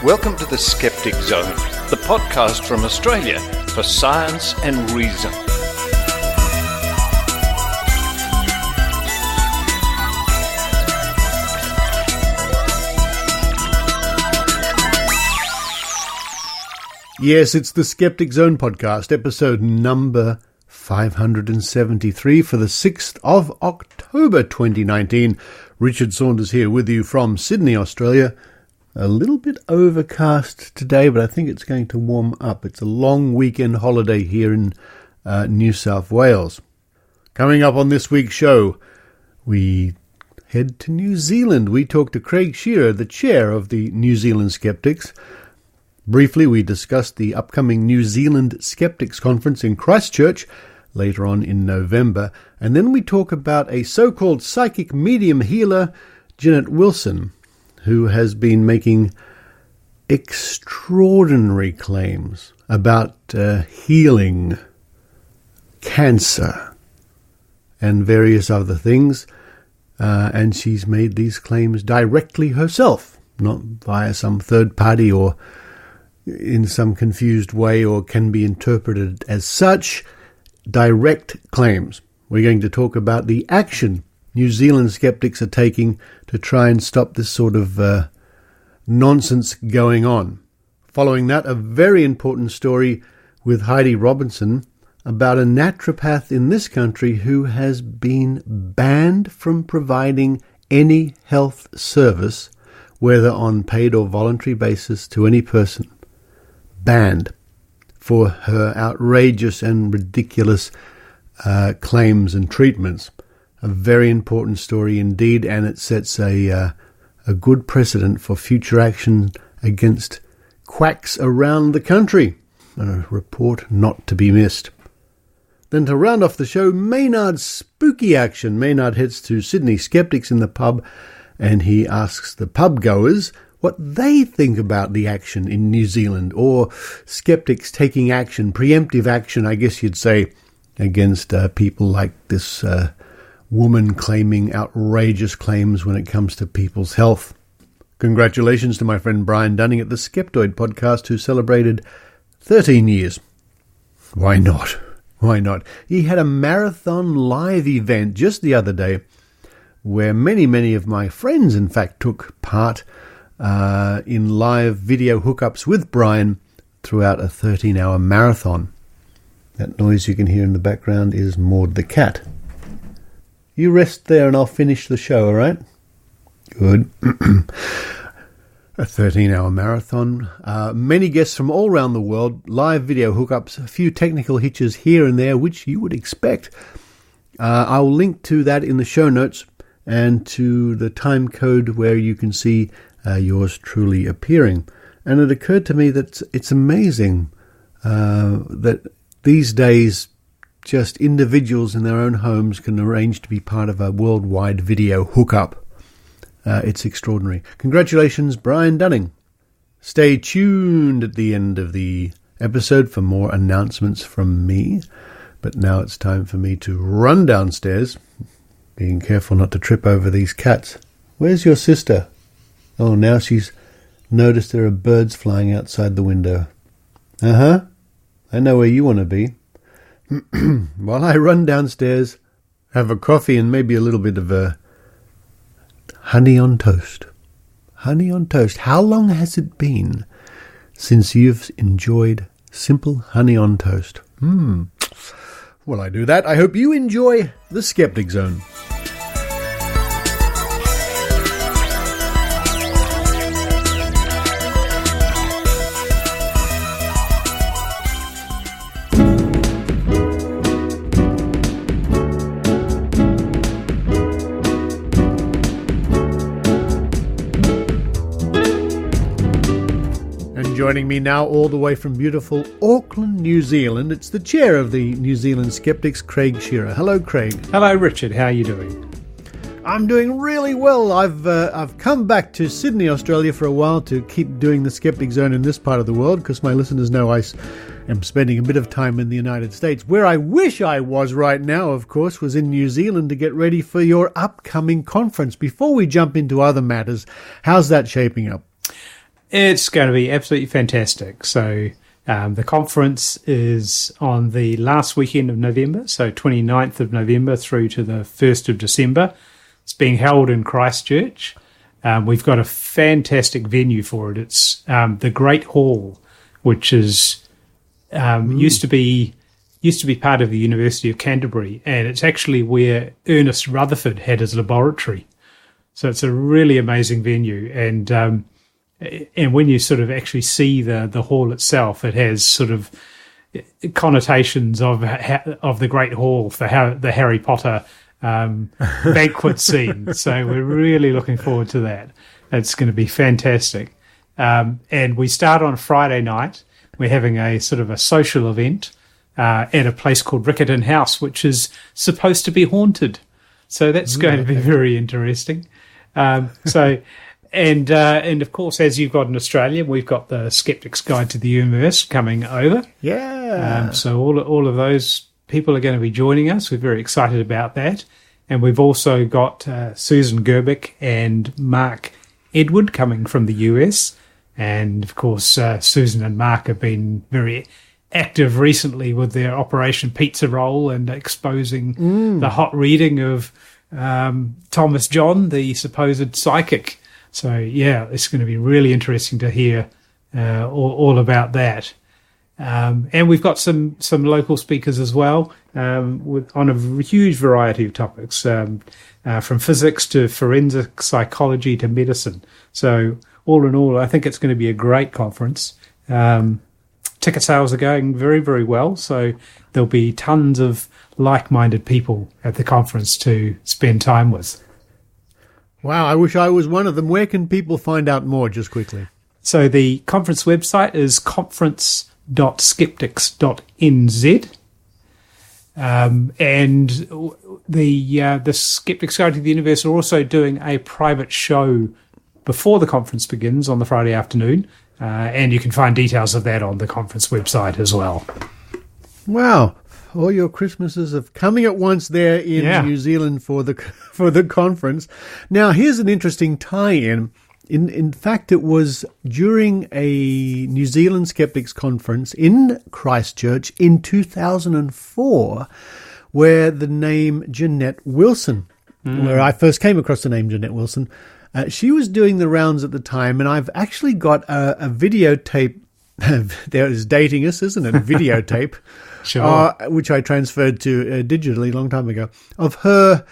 Welcome to the Skeptic Zone, the podcast from Australia for science and reason. Yes, it's the Skeptic Zone podcast, episode number 573 for the 6th of October 2019. Richard Saunders here with you from Sydney, Australia. A little bit overcast today, but I think it's going to warm up. It's a long weekend holiday here in New South Wales. Coming up on this week's show, we head to New Zealand. We talk to Craig Shearer, the chair of the New Zealand Skeptics. Briefly, we discussed the upcoming New Zealand Skeptics conference in Christchurch later on in November. And then we talk about a so-called psychic medium healer, Jeanette Wilson, who has been making extraordinary claims about healing cancer and various other things. And she's made these claims directly herself, not via some third party or in some confused way or can be interpreted as such. Direct claims. We're going to talk about the action New Zealand skeptics are taking to try and stop this sort of nonsense going on. Following that, a very important story with Heidi Robertson about a naturopath in this country who has been banned from providing any health service, whether on paid or voluntary basis, to any person. Banned for her outrageous and ridiculous claims and treatments. A very important story indeed, and it sets a good precedent for future action against quacks around the country. A report not to be missed. Then to round off the show, Maynard's spooky action. Maynard heads to Sydney Skeptics in the pub, and he asks the pub goers what they think about the action in New Zealand, or skeptics taking action, preemptive action, I guess you'd say, against people like this woman claiming outrageous claims when it comes to people's health. Congratulations to my friend Brian Dunning at the Skeptoid podcast, who celebrated 13 years. Why not? Why not? He had a marathon live event just the other day where many of my friends, in fact, took part in live video hookups with Brian throughout a 13-hour marathon. That noise you can hear in the background is Maud the cat. You rest there and I'll finish the show, all right? Good. A 13-hour marathon. Many guests from all around the world, live video hookups, a few technical hitches here and there, which you would expect. I'll link to that in the show notes and to the time code where you can see yours truly appearing. And it occurred to me that it's amazing that these days just individuals in their own homes can arrange to be part of a worldwide video hookup. It's extraordinary. Congratulations, Brian Dunning. Stay tuned at the end of the episode for more announcements from me. But now it's time for me to run downstairs, being careful not to trip over these cats. Where's your sister? Oh, now she's noticed there are birds flying outside the window. I know where you want to be. While I run downstairs, have a coffee and maybe a little bit of honey on toast. Honey on toast. How long has it been since you've enjoyed simple honey on toast? While I do that, I hope you enjoy the Skeptic Zone. Joining me now all the way from beautiful Auckland, New Zealand, it's the chair of the New Zealand Skeptics, Craig Shearer. Hello, Craig. Hello, Richard. How are you doing? I'm doing really well. I've come back to Sydney, Australia for a while to keep doing the Skeptic Zone in this part of the world, because my listeners know I am spending a bit of time in the United States. Where I wish I was right now, of course, was in New Zealand to get ready for your upcoming conference. Before we jump into other matters, how's that shaping up? It's going to be absolutely fantastic. So the conference is on the last weekend of November, so 29th of November through to the 1st of December. It's being held in Christchurch. We've got a fantastic venue for it. It's the Great Hall, which is used to be part of the University of Canterbury, and it's actually where Ernest Rutherford had his laboratory. So it's a really amazing venue, and when you sort of actually see the hall itself, it has sort of connotations of the Great Hall for the Harry Potter banquet scene. So we're really looking forward to that. It's going to be fantastic. And we start on Friday night. We're having a sort of a social event at a place called Riccarton House, which is supposed to be haunted. So that's going to be very interesting. And of course, as you've got in Australia, we've got the Skeptics Guide to the Universe coming over. Yeah. So all of those people are going to be joining us. We're very excited about that. And we've also got Susan Gerbic and Mark Edward coming from the US. And, of course, Susan and Mark have been very active recently with their Operation Pizza Roll and exposing the hot reading of Thomas John, the supposed psychic. So, yeah, it's going to be really interesting to hear all about that. And we've got some local speakers as well on a huge variety of topics, from physics to forensic psychology to medicine. So all in all, I think it's going to be a great conference. Ticket sales are going very, very well, so there'll be tons of like-minded people at the conference to spend time with. Wow, I wish I was one of them. Where can people find out more, just quickly? So the conference website is conference.skeptics.nz. And the Skeptics Guide to the Universe are also doing a private show before the conference begins on the Friday afternoon. And you can find details of that on the conference website as well. Wow. All your Christmases are coming at once there in New Zealand for the conference. Now, here's an interesting tie-in. In fact, it was during a New Zealand Skeptics conference in Christchurch in 2004 where the name Jeanette Wilson, where I first came across the name Jeanette Wilson, she was doing the rounds at the time, and I've actually got a videotape. There is dating us, isn't it? A videotape. Sure. Which I transferred to digitally a long time ago, of her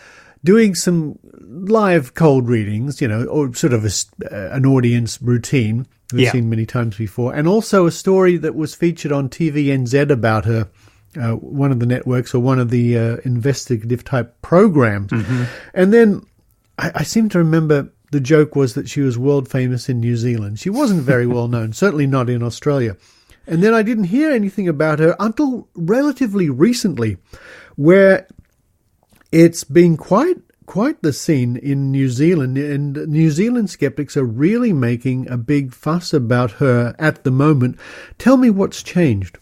doing some live cold readings, or sort of an audience routine we've seen many times before, and also a story that was featured on TVNZ about her, one of the networks or one of the investigative type programs. Mm-hmm. And then I seem to remember the joke was that she was world famous in New Zealand. She wasn't very well known, certainly not in Australia. And then I didn't hear anything about her until relatively recently, where it's been quite the scene in New Zealand, and New Zealand skeptics are really making a big fuss about her at the moment. Tell me what's changed.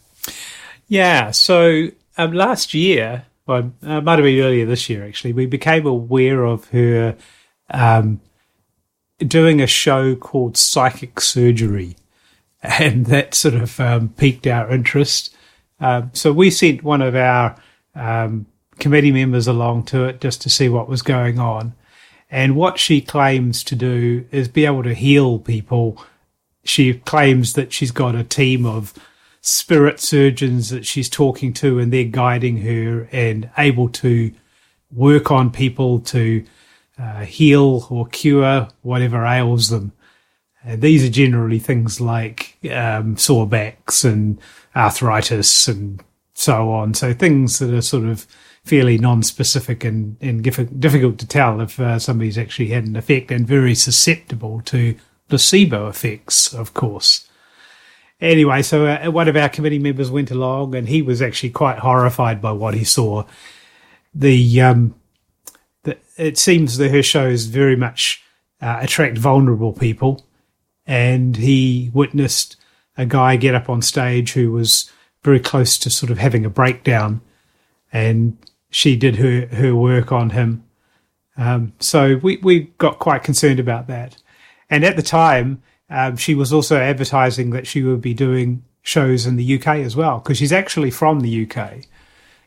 Yeah, so last year, well, it might have been earlier this year actually, we became aware of her doing a show called Psychic Surgery. And that sort of piqued our interest. So we sent one of our committee members along to it just to see what was going on. And what she claims to do is be able to heal people. She claims that she's got a team of spirit surgeons that she's talking to, and they're guiding her and able to work on people to heal or cure whatever ails them. These are generally things like sore backs and arthritis and so on. So things that are sort of fairly non-specific and difficult to tell if somebody's actually had an effect, and very susceptible to placebo effects, of course. Anyway, so one of our committee members went along, and he was actually quite horrified by what he saw. It seems that her shows very much attract vulnerable people. And he witnessed a guy get up on stage who was very close to sort of having a breakdown, and she did her work on him. So we got quite concerned about that. And at the time, she was also advertising that she would be doing shows in the UK as well, because she's actually from the UK.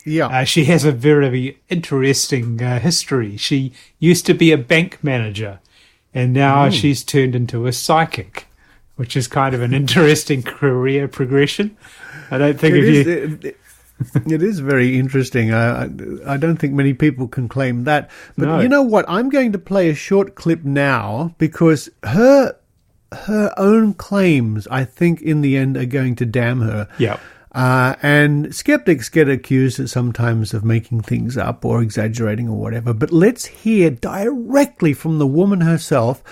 Yeah. She has a very interesting history. She used to be a bank manager, and now she's turned into a psychic, which is kind of an interesting career progression. I don't think it is very interesting. I don't think many people can claim that. But No. You know what? I'm going to play a short clip now because her own claims, I think, in the end, are going to damn her. Yeah. And skeptics get accused sometimes of making things up or exaggerating or whatever. But let's hear directly from the woman herself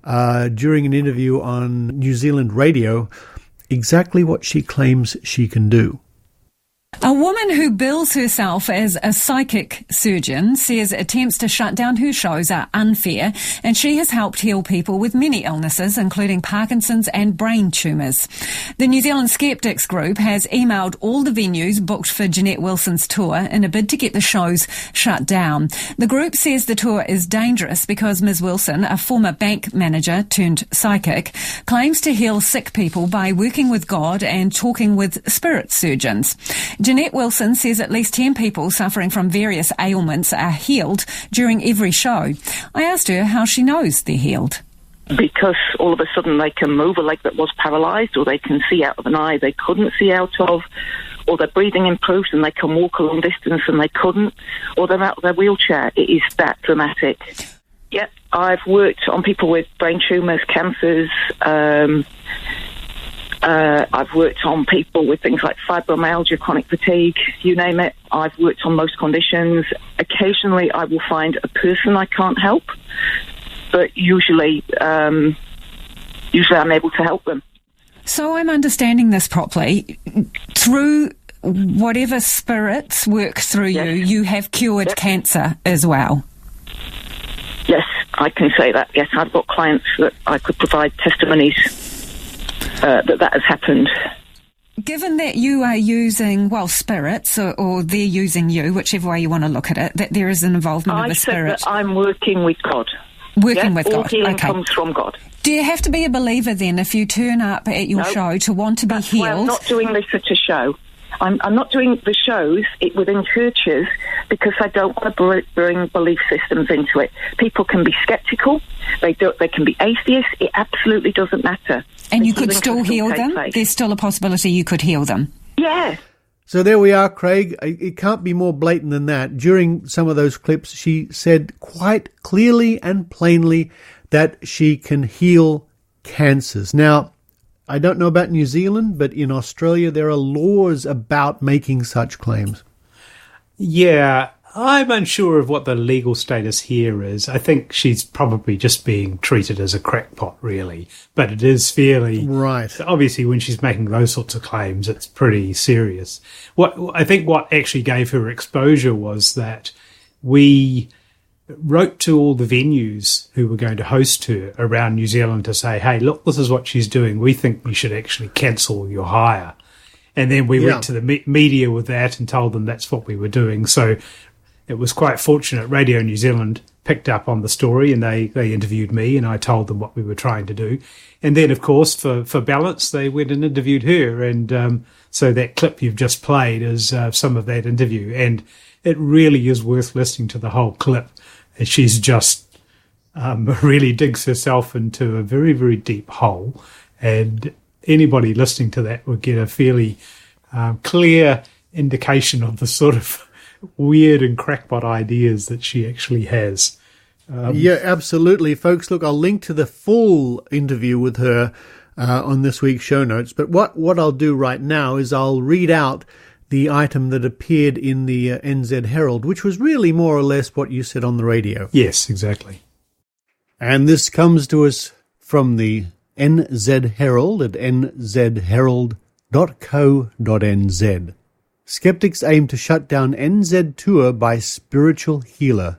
during an interview on New Zealand radio exactly what she claims she can do. A woman who bills herself as a psychic surgeon says attempts to shut down her shows are unfair, and she has helped heal people with many illnesses, including Parkinson's and brain tumours. The New Zealand Skeptics group has emailed all the venues booked for Jeanette Wilson's tour in a bid to get the shows shut down. The group says the tour is dangerous because Ms Wilson, a former bank manager turned psychic, claims to heal sick people by working with God and talking with spirit surgeons. Jeanette Wilson says at least 10 people suffering from various ailments are healed during every show. I asked her how she knows they're healed. Because all of a sudden they can move a leg that was paralysed, or they can see out of an eye they couldn't see out of, or their breathing improves and they can walk a long distance and they couldn't, or they're out of their wheelchair. It is that dramatic. Yep, I've worked on people with brain tumours, cancers. I've worked on people with things like fibromyalgia, chronic fatigue, you name it. I've worked on most conditions. Occasionally I will find a person I can't help, but usually I'm able to help them. So I'm understanding this properly. Through whatever spirits work through Yes. you have cured cancer as well. Yes, I can say that. Yes, I've got clients that I could provide testimonies that has happened. Given that you are using, spirits, or they're using you, whichever way you want to look at it, that there is an involvement of I a said spirit. that I'm working with God. Working with all God. healing Okay. comes from God. Do you have to be a believer then if you turn up at your No. show to want to be That's why I'm healed? not doing this at a show. I'm not doing the shows within churches because I don't want to bring belief systems into it. People can be sceptical. They can be atheists. It absolutely doesn't matter. And you The could healing still can heal take them? place. There's still a possibility you could heal them. Yeah. So there we are, Craig. It can't be more blatant than that. During some of those clips, she said quite clearly and plainly that she can heal cancers. Now, I don't know about New Zealand, but in Australia there are laws about making such claims. Yeah, I'm unsure of what the legal status here is. I think she's probably just being treated as a crackpot, really. But it is fairly... Right. Obviously, when she's making those sorts of claims, it's pretty serious. I think what actually gave her exposure was that we wrote to all the venues who were going to host her around New Zealand to say, hey, look, this is what she's doing. We think we should actually cancel your hire. And then we went to the media with that and told them that's what we were doing. So it was quite fortunate. Radio New Zealand picked up on the story and they interviewed me and I told them what we were trying to do. And then, of course, for balance, they went and interviewed her. And so that clip you've just played is some of that interview. And it really is worth listening to the whole clip. And she's just really digs herself into a very, very deep hole. And anybody listening to that would get a fairly clear indication of the sort of weird and crackpot ideas that she actually has. Yeah, absolutely. Folks, look, I'll link to the full interview with her on this week's show notes. But what I'll do right now is I'll read out the item that appeared in the NZ Herald, which was really more or less what you said on the radio. Yes, exactly. And this comes to us from the NZ Herald at nzherald.co.nz. Skeptics aim to shut down NZ tour by spiritual healer.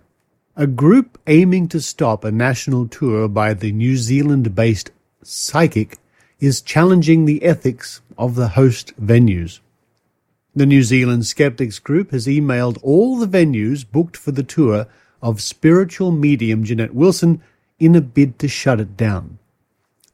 A group aiming to stop a national tour by the New Zealand-based psychic is challenging the ethics of the host venues. The New Zealand Skeptics group has emailed all the venues booked for the tour of spiritual medium Jeanette Wilson in a bid to shut it down.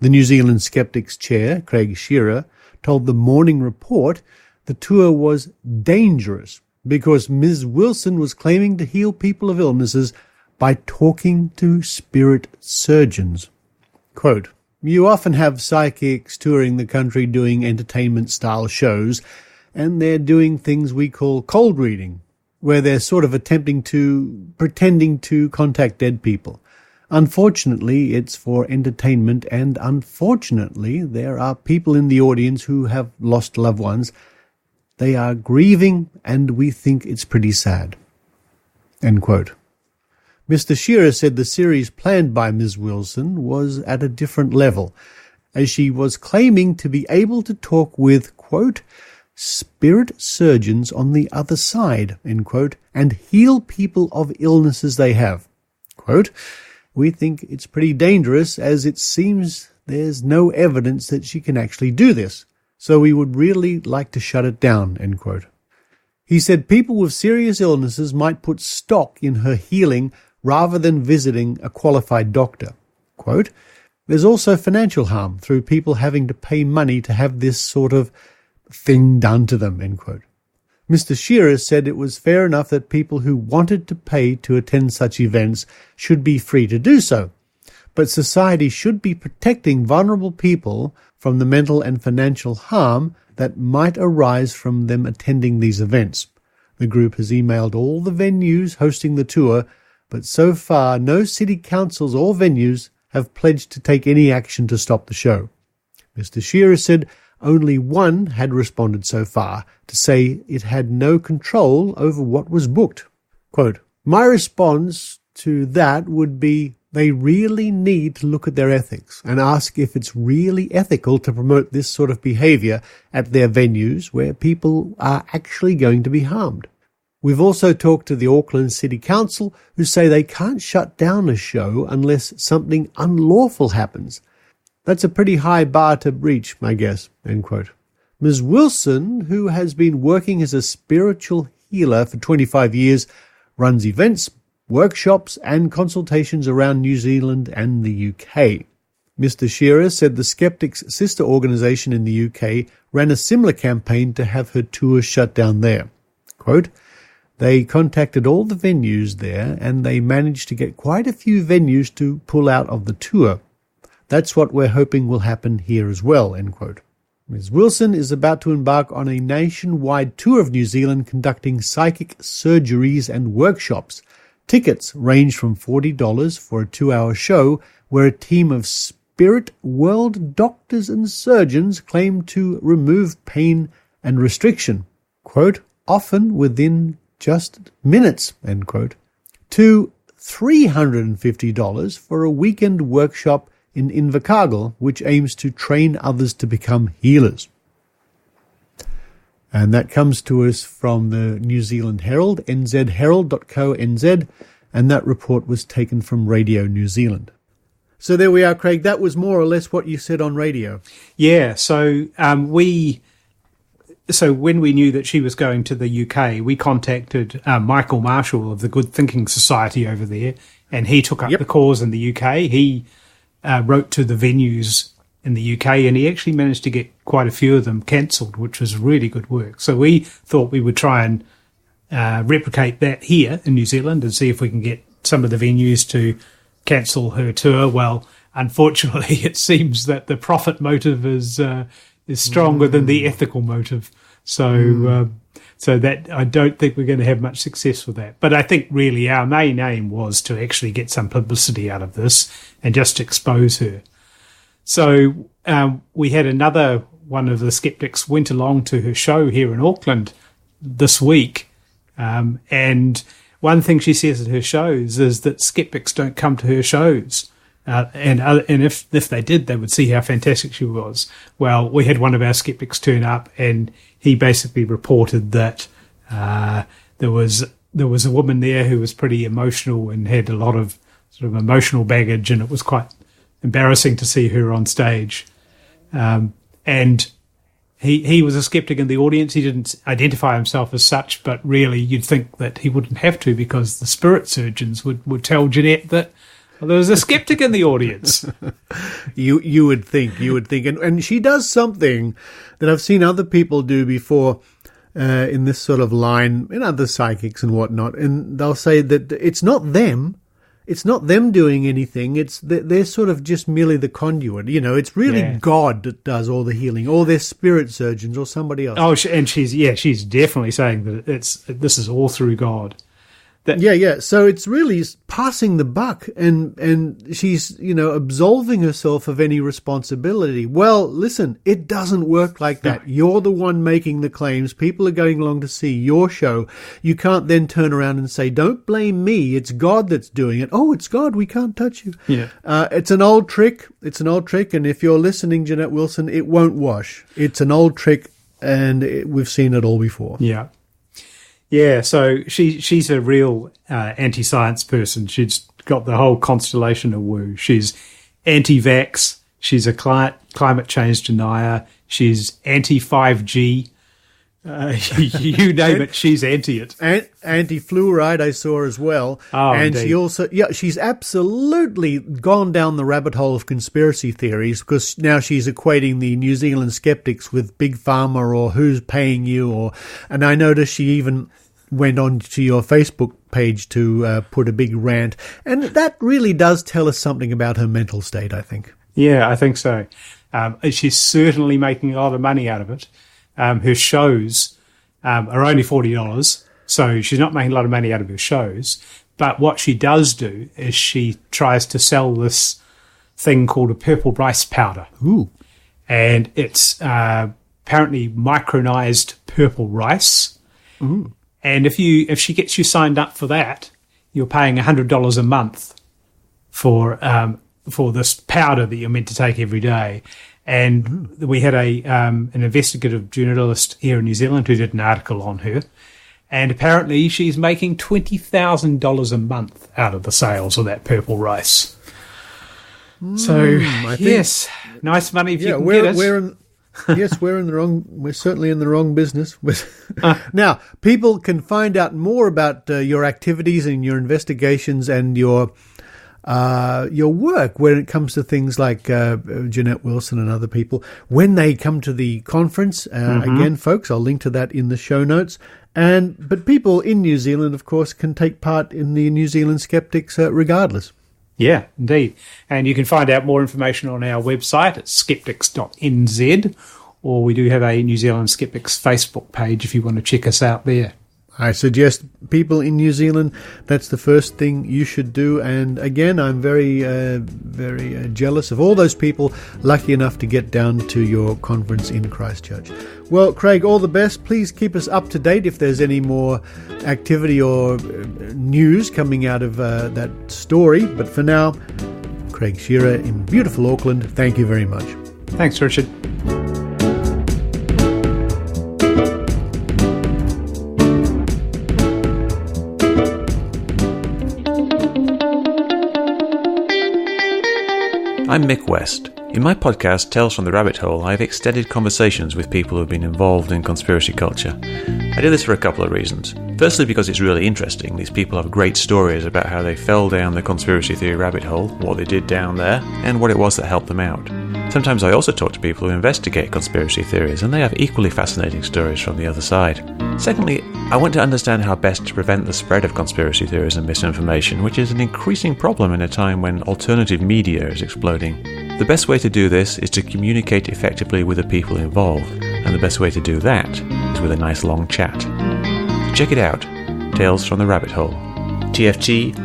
The New Zealand Skeptics Chair, Craig Shearer, told the Morning Report the tour was dangerous because Ms. Wilson was claiming to heal people of illnesses by talking to spirit surgeons. Quote, "You often have psychics touring the country doing entertainment-style shows, and they're doing things we call cold reading, where they're sort of pretending to contact dead people. Unfortunately, it's for entertainment, and unfortunately, there are people in the audience who have lost loved ones. They are grieving, and we think it's pretty sad." End quote. Mr. Shearer said the series planned by Ms. Wilson was at a different level, as she was claiming to be able to talk with, quote, "spirit surgeons on the other side," end quote, and heal people of illnesses they have. Quote, "We think it's pretty dangerous, as it seems there's no evidence that she can actually do this, so we would really like to shut it down," end quote. He said people with serious illnesses might put stock in her healing rather than visiting a qualified doctor. Quote, "There's also financial harm through people having to pay money to have this sort of thing done to them," end quote. Mr. Shearer said it was fair enough that people who wanted to pay to attend such events should be free to do so, but society should be protecting vulnerable people from the mental and financial harm that might arise from them attending these events. The group has emailed all the venues hosting the tour, but so far no city councils or venues have pledged to take any action to stop the show. Mr. Shearer said only one had responded so far to say it had no control over what was booked. Quote, "My response to that would be they really need to look at their ethics and ask if it's really ethical to promote this sort of behaviour at their venues where people are actually going to be harmed. We've also talked to the Auckland City Council, who say they can't shut down a show unless something unlawful happens. That's a pretty high bar to reach, I guess," end quote. Ms. Wilson, who has been working as a spiritual healer for 25 years, runs events, workshops and consultations around New Zealand and the UK. Mr. Shearer said the Skeptics' sister organisation in the UK ran a similar campaign to have her tour shut down there. Quote, "They contacted all the venues there and they managed to get quite a few venues to pull out of the tour. That's what we're hoping will happen here as well," end quote. Ms. Wilson is about to embark on a nationwide tour of New Zealand conducting psychic surgeries and workshops. Tickets range from $40 for a 2-hour show where a team of spirit world doctors and surgeons claim to remove pain and restriction, quote, "often within just minutes," end quote, to $350 for a weekend workshop in Invercargill, which aims to train others to become healers. And that comes to us from the New Zealand Herald, nzherald.co.nz, and that report was taken from Radio New Zealand. So there we are, Craig. That was more or less what you said on radio. Yeah, so when we knew that she was going to the UK, we contacted Michael Marshall of the Good Thinking Society over there, and he took up the cause in the UK. He wrote to the venues in the UK, and he actually managed to get quite a few of them cancelled, which was really good work. So we thought we would try and replicate that here in New Zealand and see if we can get some of the venues to cancel her tour. Well, unfortunately, it seems that the profit motive is stronger than the ethical motive. So that I don't think we're going to have much success with that. But I think really our main aim was to actually get some publicity out of this and just expose her. So we had another one of the skeptics went along to her show here in Auckland this week. And one thing she says at her shows is that skeptics don't come to her shows. And if they did, they would see how fantastic she was. Well, we had one of our skeptics turn up, and he basically reported that there was a woman there who was pretty emotional and had a lot of sort of emotional baggage, and it was quite embarrassing to see her on stage. And he was a skeptic in the audience. He didn't identify himself as such, but really you'd think that he wouldn't have to, because the spirit surgeons would tell Jeanette that Well, there was a skeptic in the audience. You would think, and she does something that I've seen other people do before in this sort of line, in other psychics and whatnot, and they'll say that it's not them doing anything. It's they're sort of just merely the conduit. It's really God that does all the healing, or their spirit surgeons, or somebody else. Oh, and she's definitely saying that this is all through God. So it's really passing the buck, and she's, absolving herself of any responsibility. Well, listen, it doesn't work like that. No. You're the one making the claims. People are going along to see your show. You can't then turn around and say, don't blame me. It's God that's doing it. Oh, it's God. We can't touch you. Yeah. It's an old trick. And if you're listening, Jeanette Wilson, it won't wash. It's an old trick, and we've seen it all before. Yeah. Yeah, so she's a real anti-science person. She's got the whole constellation of woo. She's anti-vax. She's a climate change denier. She's anti-5G. You name it, she's anti it. Anti-fluoride, I saw as well. Oh, and indeed. She also, she's absolutely gone down the rabbit hole of conspiracy theories, because now she's equating the New Zealand Skeptics with Big Pharma or who's paying you, and I noticed she even went on to your Facebook page to put a big rant, and that really does tell us something about her mental state, I think. Yeah, I think so. She's certainly making a lot of money out of it. Her shows are only $40, so she's not making a lot of money out of her shows. But what she does do is she tries to sell this thing called a purple rice powder. Ooh. And it's apparently micronized purple rice. Ooh. And if she gets you signed up for that, you're paying $100 a month for this powder that you're meant to take every day. And we had an investigative journalist here in New Zealand who did an article on her, and apparently she's making $20,000 a month out of the sales of that purple rice. So yes, nice money if you can get it. We're certainly in the wrong business. Now, people can find out more about your activities and your investigations and your work when it comes to things like Jeanette Wilson and other people when they come to the conference. Again, folks, I'll link to that in the show notes. But people in New Zealand, of course, can take part in the New Zealand Skeptics regardless. Yeah, indeed. And you can find out more information on our website at skeptics.nz, or we do have a New Zealand Skeptics Facebook page if you want to check us out there. I suggest people in New Zealand, that's the first thing you should do. And again, I'm very jealous of all those people lucky enough to get down to your conference in Christchurch. Well, Craig, all the best. Please keep us up to date if there's any more activity or news coming out of that story. But for now, Craig Shearer in beautiful Auckland, thank you very much. Thanks, Richard. I'm Mick West. In my podcast, Tales from the Rabbit Hole, I have extended conversations with people who have been involved in conspiracy culture. I do this for a couple of reasons. Firstly, because it's really interesting. These people have great stories about how they fell down the conspiracy theory rabbit hole, what they did down there, and what it was that helped them out. Sometimes I also talk to people who investigate conspiracy theories, and they have equally fascinating stories from the other side. Secondly, I want to understand how best to prevent the spread of conspiracy theories and misinformation, which is an increasing problem in a time when alternative media is exploding. The best way to do this is to communicate effectively with the people involved, and the best way to do that is with a nice long chat. Check it out, Tales from the Rabbit Hole, tftrh.com.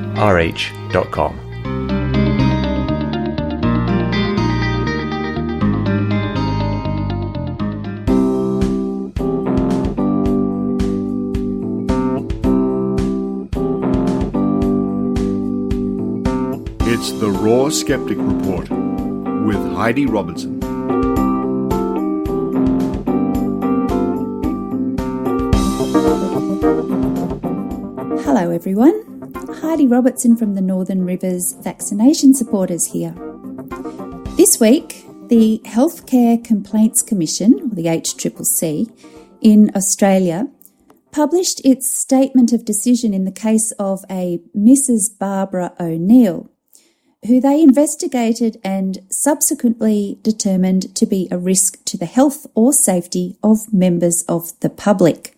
It's the Raw Skeptic Report with Heidi Robertson. Hello everyone, Heidi Robertson from the Northern Rivers Vaccination Supporters here. This week, the Healthcare Complaints Commission, or the HCCC, in Australia published its statement of decision in the case of a Mrs. Barbara O'Neill, who they investigated and subsequently determined to be a risk to the health or safety of members of the public.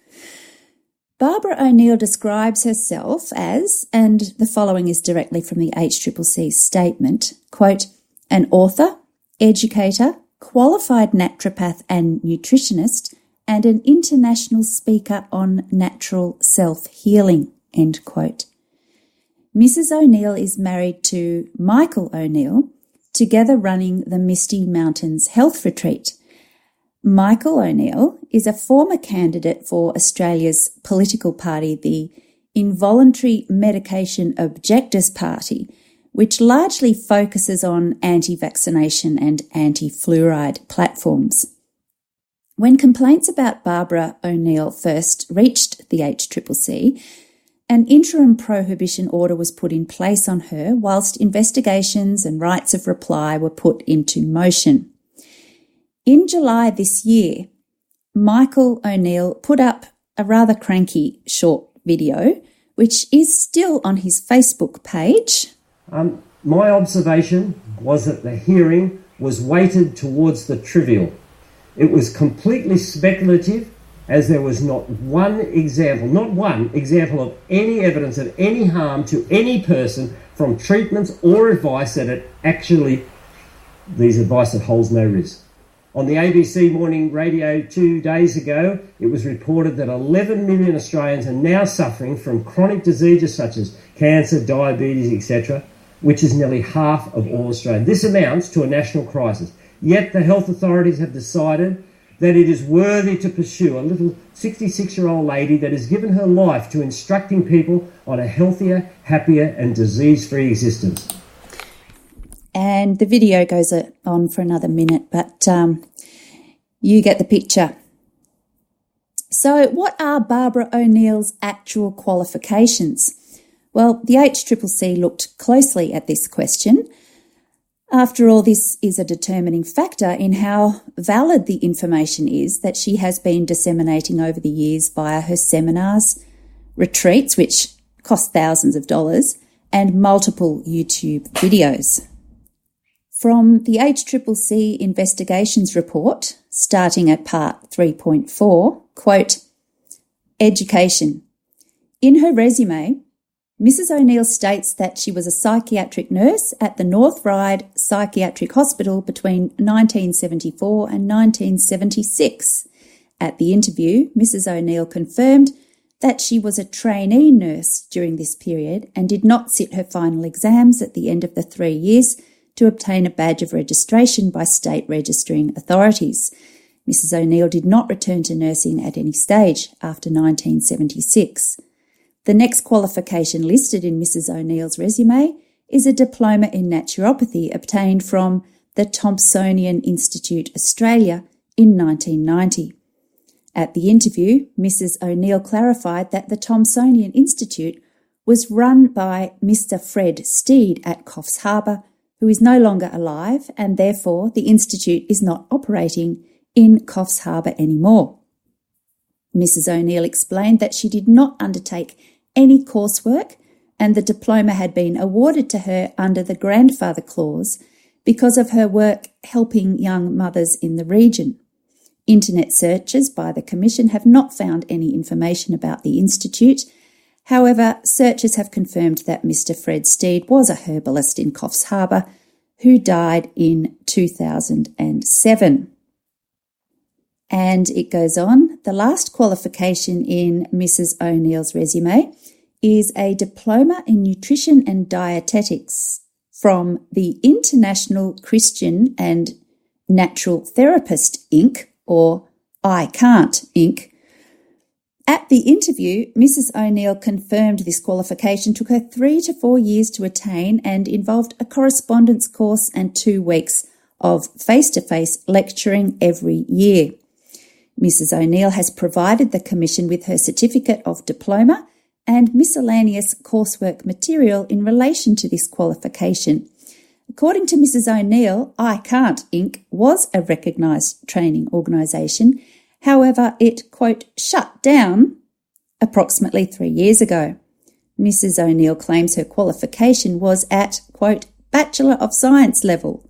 Barbara O'Neill describes herself as, and the following is directly from the HCCC's statement, quote, an author, educator, qualified naturopath and nutritionist, and an international speaker on natural self-healing, end quote. Mrs. O'Neill is married to Michael O'Neill, together running the Misty Mountains Health Retreat. Michael O'Neill is a former candidate for Australia's political party, the Involuntary Medication Objectors Party, which largely focuses on anti-vaccination and anti-fluoride platforms. When complaints about Barbara O'Neill first reached the HCCC, an interim prohibition order was put in place on her whilst investigations and rights of reply were put into motion. In July this year, Michael O'Neill put up a rather cranky short video, which is still on his Facebook page. My observation was that the hearing was weighted towards the trivial. It was completely speculative, as there was not one example of any evidence of any harm to any person from treatments or advice these advice that holds no risk. On the ABC morning radio 2 days ago, it was reported that 11 million Australians are now suffering from chronic diseases such as cancer, diabetes, etc., which is nearly half of all Australians. This amounts to a national crisis. Yet the health authorities have decided that it is worthy to pursue a little 66-year-old lady that has given her life to instructing people on a healthier, happier and disease-free existence. And the video goes on for another minute, but you get the picture. So what are Barbara O'Neill's actual qualifications? Well, the HCCC looked closely at this question. After all, this is a determining factor in how valid the information is that she has been disseminating over the years via her seminars, retreats, which cost thousands of dollars, and multiple YouTube videos. From the HCCC investigations report, starting at part 3.4, quote, education. In her resume, Mrs. O'Neill states that she was a psychiatric nurse at the North Ryde Psychiatric Hospital between 1974 and 1976. At the interview, Mrs. O'Neill confirmed that she was a trainee nurse during this period and did not sit her final exams at the end of the 3 years to obtain a badge of registration by state registering authorities. Mrs. O'Neill did not return to nursing at any stage after 1976. The next qualification listed in Mrs. O'Neill's resume is a diploma in naturopathy obtained from the Thomsonian Institute Australia in 1990. At the interview, Mrs. O'Neill clarified that the Thomsonian Institute was run by Mr. Fred Steed at Coffs Harbour, who is no longer alive, and therefore the institute is not operating in Coffs Harbour anymore. Mrs. O'Neill explained that she did not undertake any coursework and the diploma had been awarded to her under the grandfather clause because of her work helping young mothers in the region. Internet searches by the Commission have not found any information about the institute. However, searchers have confirmed that Mr. Fred Steed was a herbalist in Coffs Harbour who died in 2007. And it goes on. The last qualification in Mrs. O'Neill's resume is a diploma in nutrition and dietetics from the International Christian and Natural Therapist Inc., or I Can't Inc. At the interview, Mrs. O'Neill confirmed this qualification took her 3 to 4 years to attain and involved a correspondence course and 2 weeks of face-to-face lecturing every year. Mrs. O'Neill has provided the Commission with her certificate of diploma and miscellaneous coursework material in relation to this qualification. According to Mrs. O'Neill, I Can't Inc. was a recognised training organisation. However, it, quote, shut down approximately 3 years ago. Mrs. O'Neill claims her qualification was at, quote, Bachelor of Science level.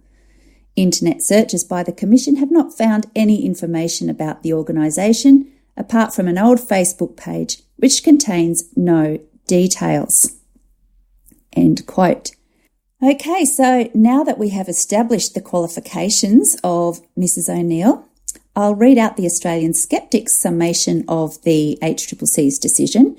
Internet searches by the Commission have not found any information about the organisation apart from an old Facebook page which contains no details. End quote. Okay, so now that we have established the qualifications of Mrs. O'Neill, I'll read out the Australian Skeptics summation of the HCCC's decision,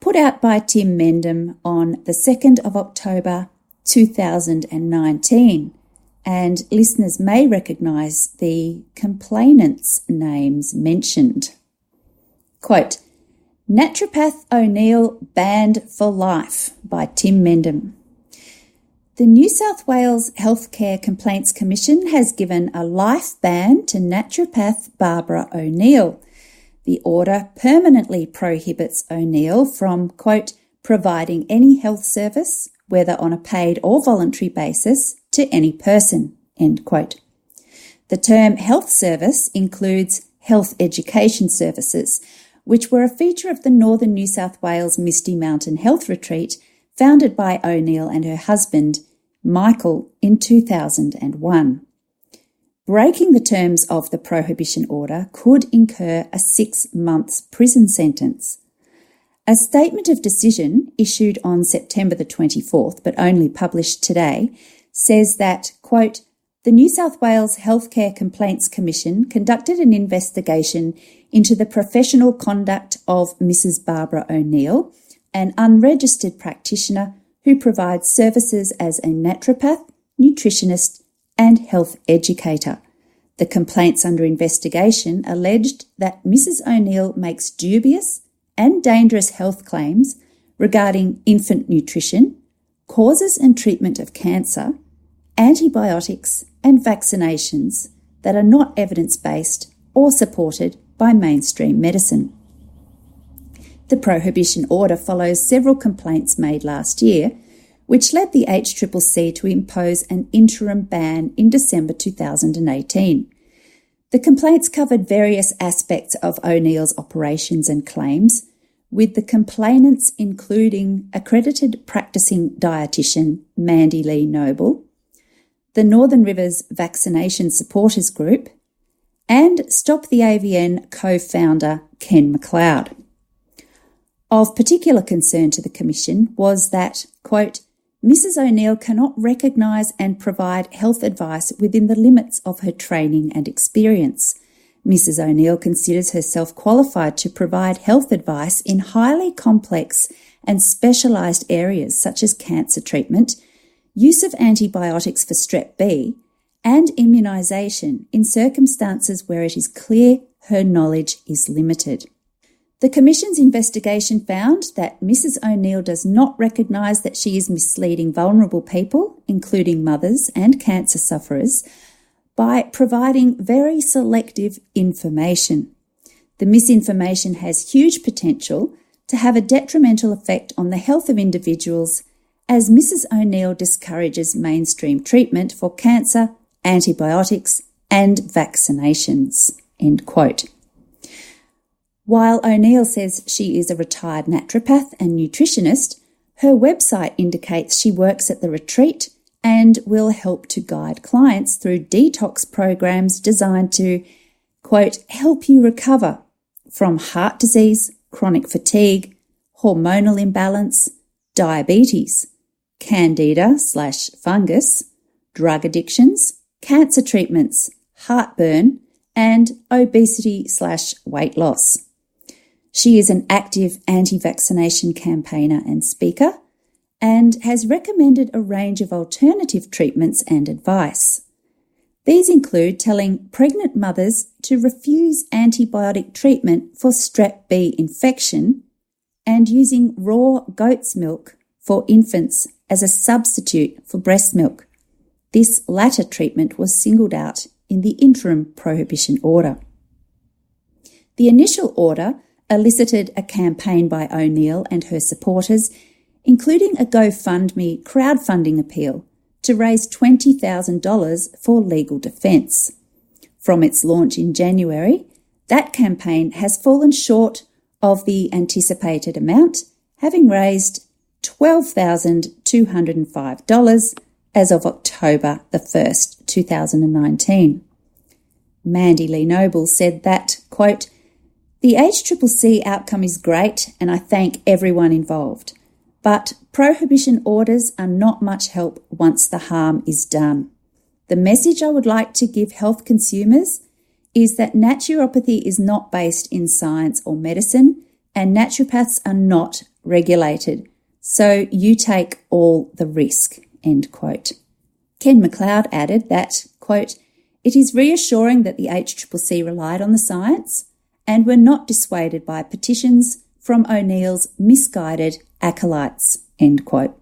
put out by Tim Medham on the 2nd of October 2019. And listeners may recognise the complainants' names mentioned. Quote, Naturopath O'Neill banned for life by Tim Medham. The New South Wales Healthcare Complaints Commission has given a life ban to naturopath Barbara O'Neill. The order permanently prohibits O'Neill from, quote, providing any health service, whether on a paid or voluntary basis, to any person, end quote. The term health service includes health education services, which were a feature of the Northern New South Wales Misty Mountain Health Retreat founded by O'Neill and her husband, Michael, in 2001. Breaking the terms of the prohibition order could incur a 6-month prison sentence. A statement of decision issued on September the 24th, but only published today, says that, quote, the New South Wales Healthcare Complaints Commission conducted an investigation into the professional conduct of Mrs. Barbara O'Neill, an unregistered practitioner who provides services as a naturopath, nutritionist, and health educator. The complaints under investigation alleged that Mrs. O'Neill makes dubious and dangerous health claims regarding infant nutrition, causes and treatment of cancer, antibiotics, and vaccinations that are not evidence-based or supported by mainstream medicine. The prohibition order follows several complaints made last year, which led the HCCC to impose an interim ban in December 2018. The complaints covered various aspects of O'Neill's operations and claims, with the complainants including accredited practicing dietitian Mandy Lee Noble, the Northern Rivers Vaccination Supporters Group, and Stop the AVN co-founder Ken McLeod. Of particular concern to the Commission was that, quote, Mrs. O'Neill cannot recognise and provide health advice within the limits of her training and experience. Mrs. O'Neill considers herself qualified to provide health advice in highly complex and specialised areas such as cancer treatment, use of antibiotics for strep B, and immunisation in circumstances where it is clear her knowledge is limited. The Commission's investigation found that Mrs. O'Neill does not recognise that she is misleading vulnerable people, including mothers and cancer sufferers, by providing very selective information. The misinformation has huge potential to have a detrimental effect on the health of individuals, as Mrs. O'Neill discourages mainstream treatment for cancer, antibiotics, and vaccinations. End quote. While O'Neill says she is a retired naturopath and nutritionist, her website indicates she works at the retreat and will help to guide clients through detox programs designed to, quote, help you recover from heart disease, chronic fatigue, hormonal imbalance, diabetes, candida/fungus, drug addictions, cancer treatments, heartburn, and obesity/weight loss. She is an active anti-vaccination campaigner and speaker, and has recommended a range of alternative treatments and advice. These include telling pregnant mothers to refuse antibiotic treatment for strep B infection and using raw goat's milk for infants as a substitute for breast milk. This latter treatment was singled out in the interim prohibition order. The initial order elicited a campaign by O'Neill and her supporters, including a GoFundMe crowdfunding appeal to raise $20,000 for legal defence. From its launch in January, that campaign has fallen short of the anticipated amount, having raised $12,205 as of October the 1st, 2019. Mandy Lee Noble said that, quote, "The HCCC outcome is great and I thank everyone involved, but prohibition orders are not much help once the harm is done. The message I would like to give health consumers is that naturopathy is not based in science or medicine and naturopaths are not regulated, so you take all the risk," end quote. Ken McLeod added that, quote, "It is reassuring that the HCCC relied on the science and were not dissuaded by petitions from O'Neill's misguided acolytes," end quote.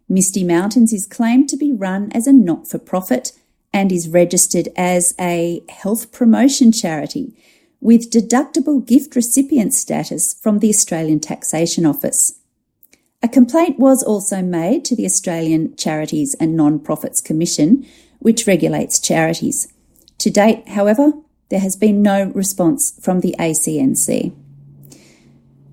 Misty Mountains is claimed to be run as a not-for-profit and is registered as a health promotion charity with deductible gift recipient status from the Australian Taxation Office. A complaint was also made to the Australian Charities and Non-Profits Commission, which regulates charities. To date, however, there has been no response from the ACNC.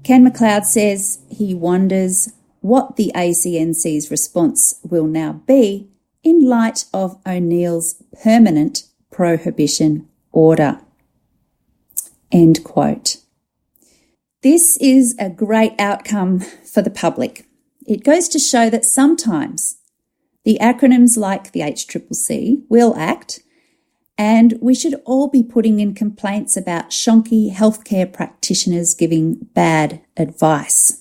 Ken McLeod says he wonders what the ACNC's response will now be in light of O'Neill's permanent prohibition order. End quote. This is a great outcome for the public. It goes to show that sometimes the acronyms like the HCCC will act, and we should all be putting in complaints about shonky healthcare practitioners giving bad advice.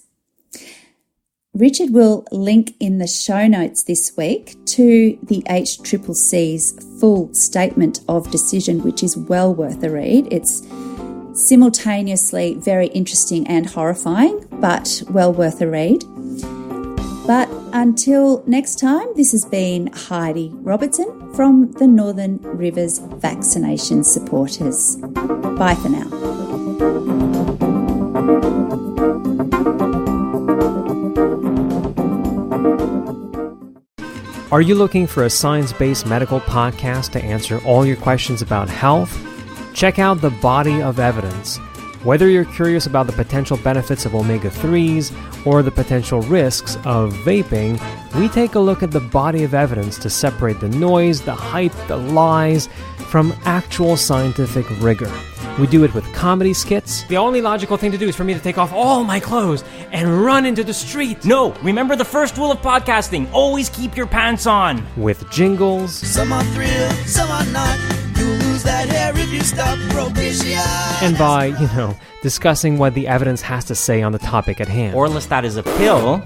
Richard will link in the show notes this week to the HCCC's full statement of decision, which is well worth a read. It's simultaneously very interesting and horrifying, but well worth a read. But until next time, this has been Heidi Robertson from the Northern Rivers Vaccination Supporters. Bye for now. Are you looking for a science-based medical podcast to answer all your questions about health? Check out The Body of Evidence. Whether you're curious about the potential benefits of omega-3s or the potential risks of vaping, we take a look at the body of evidence to separate the noise, the hype, the lies from actual scientific rigor. We do it with comedy skits. The only logical thing to do is for me to take off all my clothes and run into the street. No, remember the first rule of podcasting. Always keep your pants on. With jingles. Some are thrilled, some are not. You'll lose that hair if you stop prohibition. And by, discussing what the evidence has to say on the topic at hand. Orlistat is a pill,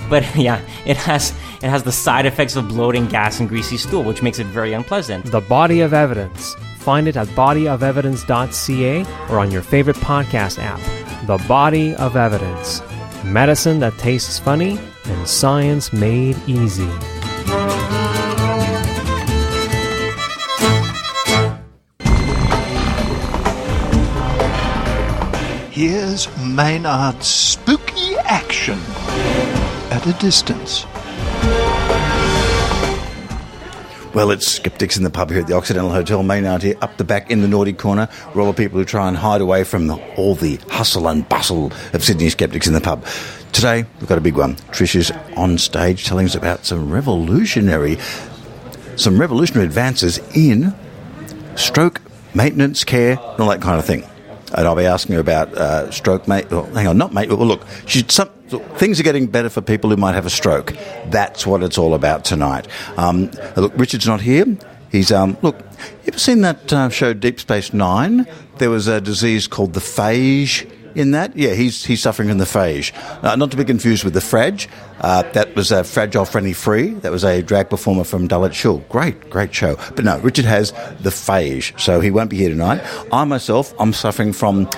but yeah, it has the side effects of bloating, gas, and greasy stool, which makes it very unpleasant. The Body of Evidence. Find it at bodyofevidence.ca or on your favorite podcast app. The Body of Evidence. Medicine that tastes funny and science made easy. Here's Maynard's spooky action at a distance. Well, it's Skeptics in the pub here at the Occidental Hotel. Maynard here, up the back in the naughty corner, where all the people who try and hide away from all the hustle and bustle of Sydney Skeptics in the pub. Today, we've got a big one. Trish is on stage telling us about some revolutionary advances in stroke maintenance care and all that kind of thing. And I'll be asking her about stroke, things are getting better for people who might have a stroke. That's what it's all about tonight. Look, Richard's not here. He's, you ever seen that show Deep Space Nine? There was a disease called the phage in that. Yeah, he's suffering from the phage. Not to be confused with the frage. That was Fragile Frenny Free. That was a drag performer from Dulwich Shul. Great show. But no, Richard has the phage, so he won't be here tonight. I myself, I'm suffering from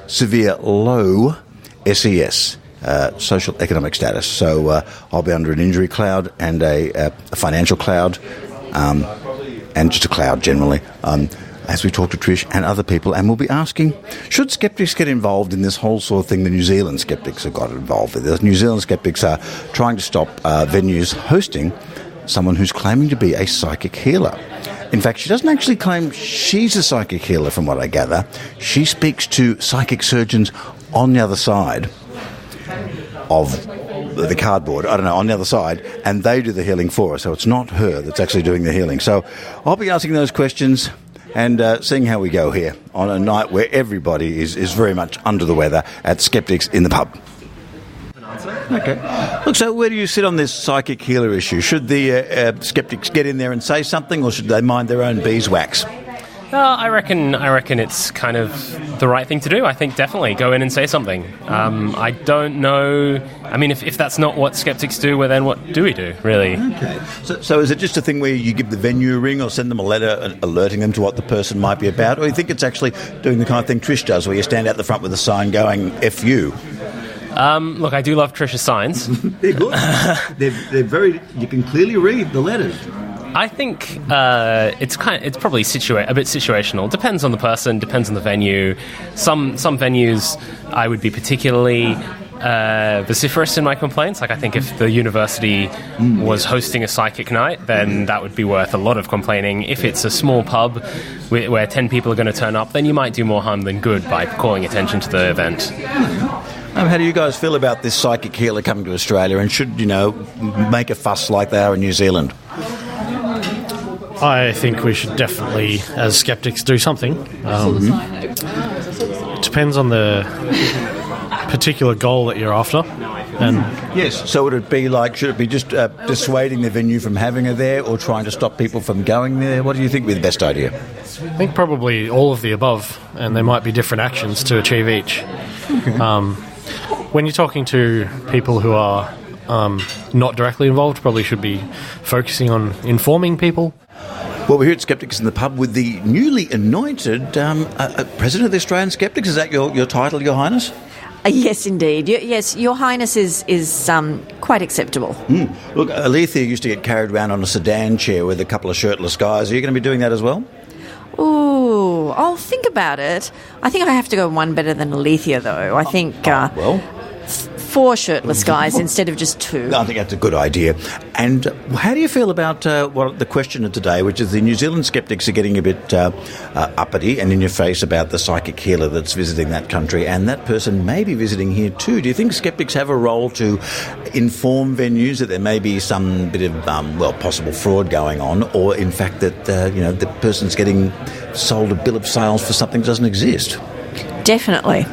severe low SES. Social economic status. So I'll be under an injury cloud and a financial cloud, and just a cloud generally, as we talk to Trish and other people, and we'll be asking, should skeptics get involved in this whole sort of thing the New Zealand Skeptics have got involved with? The New Zealand Skeptics are trying to stop venues hosting someone who's claiming to be a psychic healer. In fact, she doesn't actually claim she's a psychic healer, from what I gather. She speaks to psychic surgeons on the other side of the cardboard, I don't know, on the other side, and they do the healing for us. So it's not her that's actually doing the healing. So I'll be asking those questions and seeing how we go here on a night where everybody is very much under the weather at Skeptics in the pub. Okay. Look, so where do you sit on this psychic healer issue? Should the skeptics get in there and say something, or should they mind their own beeswax? I reckon it's kind of the right thing to do. I think definitely go in and say something. I don't know. I mean, if that's not what skeptics do, well, then what do we do, really? Okay. So is it just a thing where you give the venue a ring or send them a letter alerting them to what the person might be about? Or you think it's actually doing the kind of thing Trish does, where you stand out the front with a sign going, F you? Look, I do love Trish's signs. They're good. They're very... You can clearly read the letters. I think it's probably a bit situational. Depends on the person, depends on the venue. Some venues I would be particularly vociferous in my complaints. Like, I think if the university was hosting a psychic night, then that would be worth a lot of complaining. If it's a small pub where 10 people are going to turn up, then you might do more harm than good by calling attention to the event. How do you guys feel about this psychic healer coming to Australia, and should, make a fuss like they are in New Zealand? I think we should definitely, as skeptics, do something. It depends on the particular goal that you're after. And yes, so should it be just dissuading the venue from having her there, or trying to stop people from going there? What do you think would be the best idea? I think probably all of the above, and there might be different actions to achieve each. When you're talking to people who are not directly involved, probably should be focusing on informing people. Well, we're here at Skeptics in the pub with the newly anointed President of the Australian Skeptics. Is that your title, Your Highness? Yes, indeed. Yes, Your Highness is quite acceptable. Look, Alethea used to get carried around on a sedan chair with a couple of shirtless guys. Are you going to be doing that as well? Ooh, I'll think about it. I think I have to go one better than Alethea, though. I think... 4 shirtless guys instead of just 2. I think that's a good idea. And how do you feel about the question of today, which is the New Zealand skeptics are getting a bit uppity and in your face about the psychic healer that's visiting that country, and that person may be visiting here too. Do you think skeptics have a role to inform venues that there may be some bit of possible fraud going on, or in fact that the person's getting sold a bill of sales for something that doesn't exist? Definitely,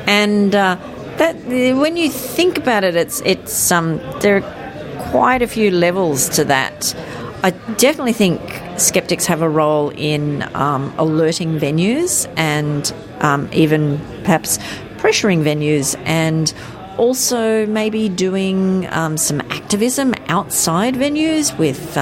and. That when you think about it, it's there are quite a few levels to that. I definitely think skeptics have a role in alerting venues and even perhaps pressuring venues, and also maybe doing some activism outside venues with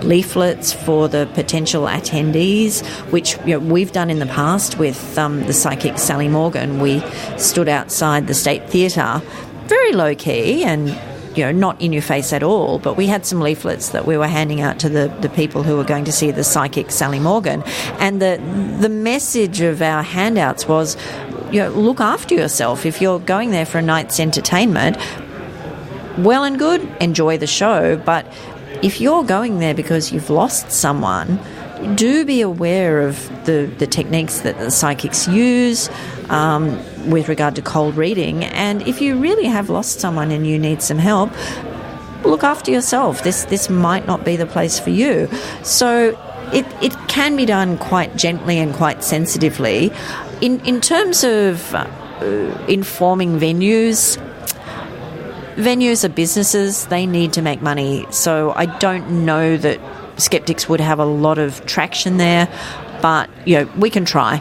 leaflets for the potential attendees, which we've done in the past with the psychic Sally Morgan. We stood outside the State Theatre, very low key and not in your face at all, but we had some leaflets that we were handing out to the people who were going to see the psychic Sally Morgan, and the message of our handouts was, look after yourself. If you're going there for a night's entertainment, well and good, enjoy the show, but if you're going there because you've lost someone, do be aware of the techniques that the psychics use with regard to cold reading, and if you really have lost someone and you need some help, look after yourself. This might not be the place for you. So it can be done quite gently and quite sensitively. In terms of informing venues are businesses. They need to make money. So I don't know that skeptics would have a lot of traction there, but we can try.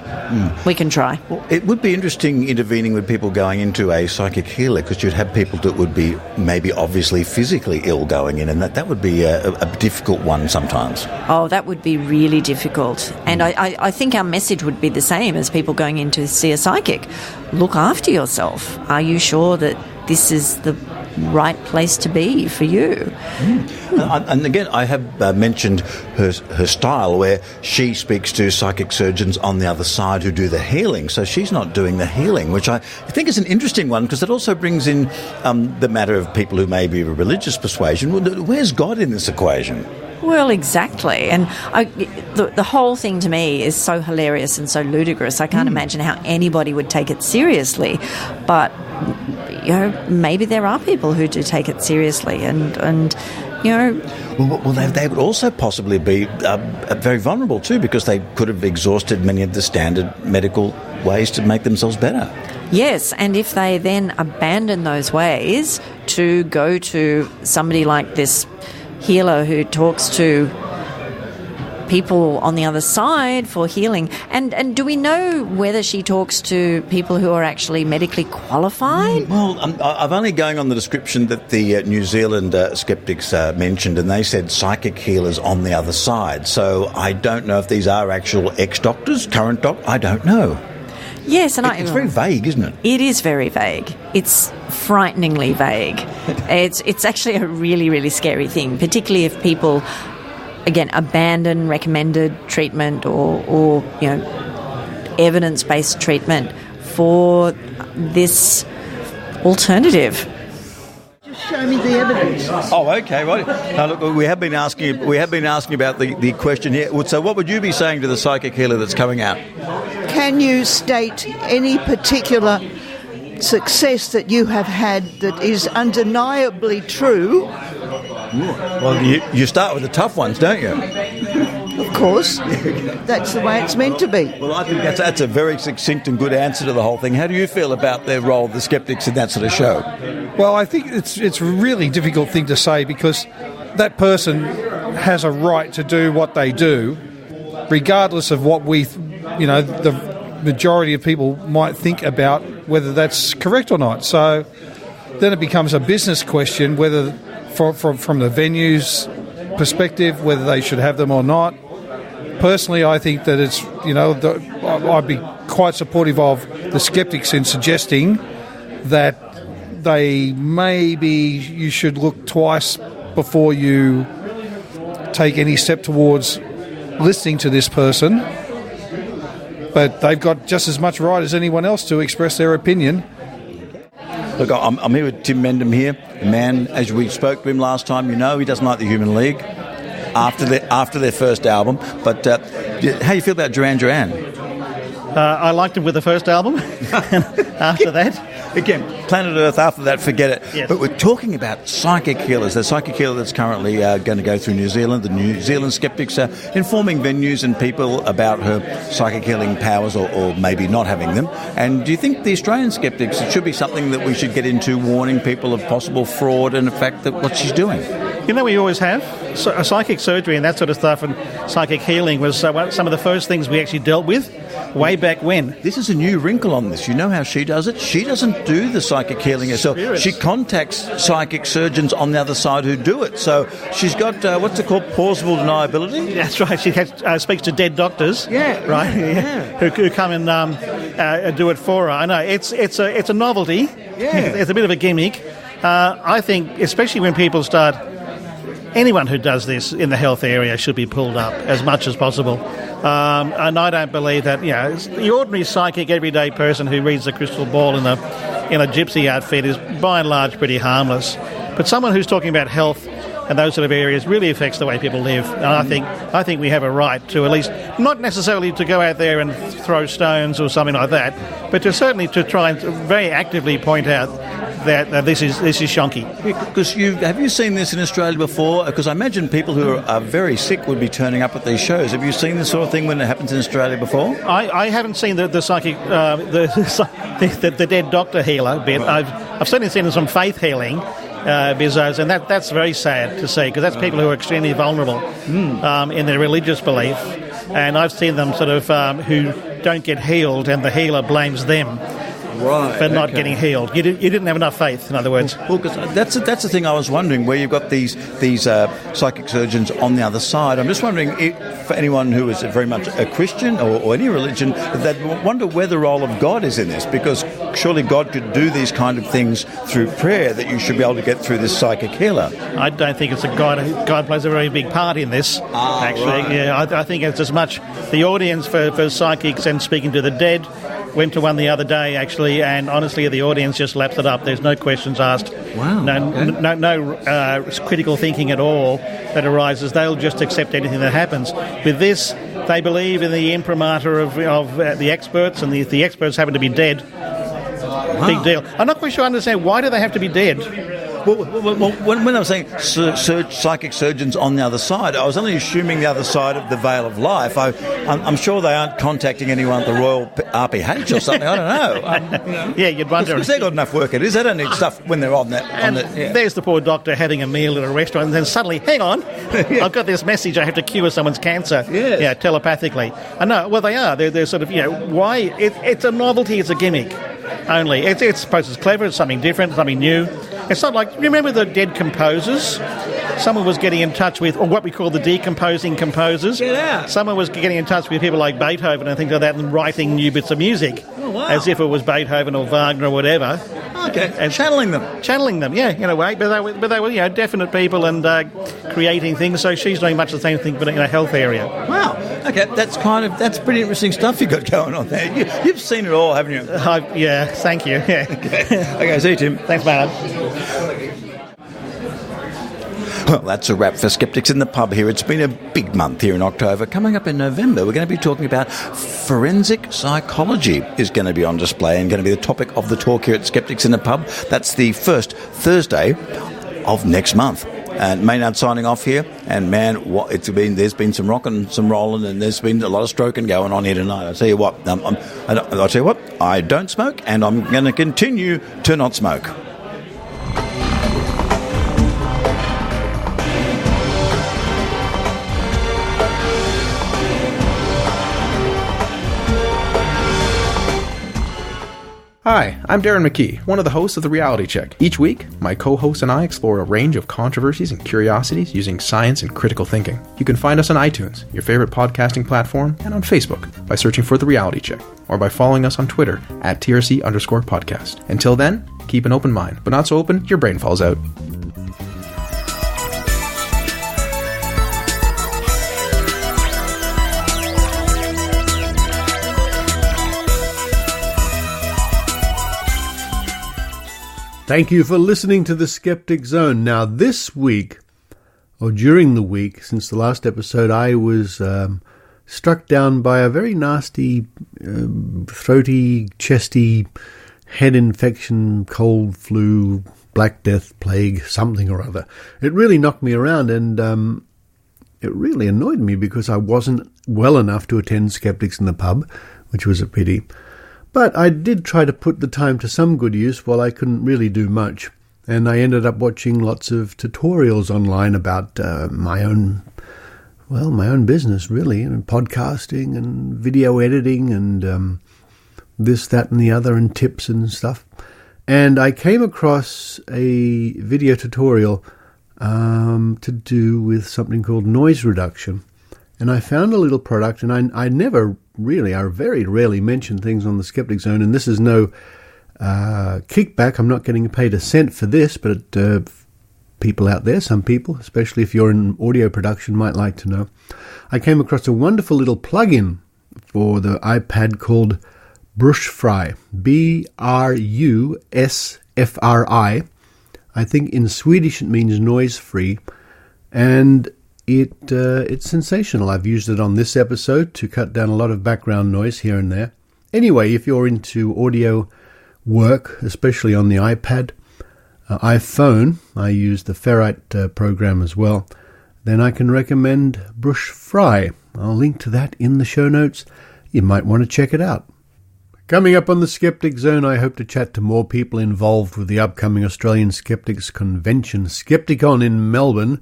We can try. Well, it would be interesting intervening with people going into a psychic healer, because you'd have people that would be maybe obviously physically ill going in, and that would be a difficult one sometimes. Oh, that would be really difficult. And I think our message would be the same as people going in to see a psychic. Look after yourself. Are you sure that this is the right place to be for you? And again, I have mentioned her style, where she speaks to psychic surgeons on the other side who do the healing. So she's not doing the healing, which I think is an interesting one, because it also brings in the matter of people who may be of a religious persuasion. Where's God in this equation? Well, exactly. And the whole thing to me is so hilarious and so ludicrous. I can't imagine how anybody would take it seriously. But maybe there are people who do take it seriously, and Well, they would also possibly be very vulnerable too, because they could have exhausted many of the standard medical ways to make themselves better. Yes, and if they then abandon those ways to go to somebody like this healer who talks to people on the other side for healing, and do we know whether she talks to people who are actually medically qualified? Well, I've only going on the description that the New Zealand Skeptics mentioned, and they said psychic healers on the other side. So I don't know if these are actual ex-doctors, current doctors. I don't know. Yes, and it's very vague, isn't it? It is very vague. It's frighteningly vague. It's actually a really, really scary thing, particularly if people, again, abandon recommended treatment or evidence-based treatment for this alternative. Just show me the evidence. Oh, okay, right. Now, look, we have been asking about the question here. So, what would you be saying to the psychic healer that's coming out? Can you state any particular success that you have had that is undeniably true? Well, you start with the tough ones, don't you? Of course. That's the way it's meant to be. Well, I think that's a very succinct and good answer to the whole thing. How do you feel about the role of the skeptics in that sort of show? Well, I think it's a really difficult thing to say, because that person has a right to do what they do, regardless of what the majority of people might think about whether that's correct or not. So then it becomes a business question whether, from the venue's perspective, whether they should have them or not. Personally, I think that it's, I'd be quite supportive of the skeptics in suggesting that you should look twice before you take any step towards listening to this person. But they've got just as much right as anyone else to express their opinion. Look, I'm here with Tim Medham here. A man, as we spoke to him last time, he doesn't like the Human League after their first album. But how do you feel about Duran Duran? I liked him with the first album. After that... Again, Planet Earth, after that, forget it. Yes. But we're talking about psychic healers. The psychic healer that's currently going to go through New Zealand, the New Zealand Skeptics, informing venues and people about her psychic healing powers or maybe not having them. And do you think the Australian Skeptics, it should be something that we should get into, warning people of possible fraud and the fact that what she's doing? We always have. Psychic surgery and that sort of stuff, and psychic healing was some of the first things we actually dealt with way back when. This is a new wrinkle on this. You know how she does it? She doesn't do the psychic healing herself. Spirits. She contacts psychic surgeons on the other side who do it. So she's got, what's it called, plausible deniability? That's right. She speaks to dead doctors. Yeah. Right? Yeah. Who come and do it for her. I know. It's a novelty. Yeah. It's a bit of a gimmick. I think, especially when people start... Anyone who does this in the health area should be pulled up as much as possible. And I don't believe that, the ordinary psychic, everyday person who reads the crystal ball in a gypsy outfit is by and large pretty harmless. But someone who's talking about health and those sort of areas really affects the way people live. And I think we have a right to at least, not necessarily to go out there and throw stones or something like that, but certainly to try and very actively point out that this is shonky. Because have you seen this in Australia before? Because I imagine people who are very sick would be turning up at these shows. Have you seen this sort of thing when it happens in Australia before? I haven't seen the psychic, the dead doctor healer bit. I've certainly seen some faith healing bizzos, and that's very sad to see, because that's people who are extremely vulnerable in their religious belief, and I've seen them sort of who don't get healed, and the healer blames them. Right, for not getting healed. You didn't have enough faith, in other words. Well, because that's the thing I was wondering, where you've got these psychic surgeons on the other side. I'm just wondering if, for anyone who is very much a Christian or any religion, they'd wonder where the role of God is in this, because surely God could do these kind of things through prayer, that you should be able to get through this psychic healer. I don't think it's a God. God plays a very big part in this, actually. Right. Yeah, I think it's as much the audience for psychics and speaking to the dead. Went to one the other day, actually, and honestly, the audience just laps it up. There's no questions asked. Wow. No critical thinking at all that arises. They'll just accept anything that happens. With this, they believe in the imprimatur of the experts, and the experts happen to be dead. Wow. big deal. I'm not quite sure I understand, why do they have to be dead? Well, when I was saying psychic surgeons on the other side, I was only assuming the other side of the veil of life. I'm sure they aren't contacting anyone at the Royal RPH or something. I don't know. Yeah, you'd wonder. Because they've got enough work. They don't need stuff when they're on that. There's the poor doctor having a meal at a restaurant, and then suddenly, hang on, I've got this message, I have to cure someone's cancer. Yes. Yeah, telepathically. I know. Well, they are. They're sort of, why? It's a novelty. It's a gimmick. Only. It's supposed it's clever. It's something different, something new. It's not like, remember the dead composers? Someone was getting in touch with, or what we call the decomposing composers. Yeah. Someone was getting in touch with people like Beethoven and things like that and writing new bits of music. Oh, wow. As if it was Beethoven or Wagner or whatever. Okay, and channeling them, yeah, in a way. But they were definite people and creating things. So she's doing much the same thing, but in a health area. Wow. Okay, that's pretty interesting stuff you've got going on there. You've seen it all, haven't you? Yeah, thank you. Yeah. Okay, see you, Tim. Thanks, Maynard. Well, that's a wrap for Skeptics in the Pub here. It's been a big month here in October. Coming up in November, we're going to be talking about forensic psychology is going to be on display and going to be the topic of the talk here at Skeptics in the Pub. That's the first Thursday of next month. And Maynard signing off here. And man, there's been some rocking, some rolling, and there's been a lot of stroking going on here tonight. I'll tell you what, I don't smoke, and I'm going to continue to not smoke. Hi, I'm Darren McKee, one of the hosts of The Reality Check. Each week, my co-host and I explore a range of controversies and curiosities using science and critical thinking. You can find us on iTunes, your favorite podcasting platform, and on Facebook by searching for The Reality Check, or by following us on Twitter at TRC_podcast. Until then, keep an open mind, but not so open your brain falls out. Thank you for listening to the Skeptic Zone. Now, this week, or during the week, since the last episode, I was struck down by a very nasty, throaty, chesty, head infection, cold, flu, Black Death, plague, something or other. It really knocked me around, and it really annoyed me because I wasn't well enough to attend Skeptics in the Pub, which was a pity. But I did try to put the time to some good use while I couldn't really do much. And I ended up watching lots of tutorials online about my own business, really, and podcasting and video editing and this, that, and the other, and tips and stuff. And I came across a video tutorial to do with something called noise reduction. And I found a little product, and I very rarely mention things on the Skeptic Zone, and this is no kickback. I'm not getting paid a cent for this, but people out there, some people, especially if you're in audio production, might like to know. I came across a wonderful little plug-in for the iPad called Brushfry, B-R-U-S-F-R-I. I think in Swedish it means noise-free, and it's sensational. I've used it on this episode to cut down a lot of background noise here and there. Anyway, if you're into audio work, especially on the iPad, iPhone, I use the Ferrite program as well, then I can recommend Brushfry. I'll link to that in the show notes. You might want to check it out. Coming up on the Skeptic Zone, I hope to chat to more people involved with the upcoming Australian Skeptics Convention, Skepticon in Melbourne.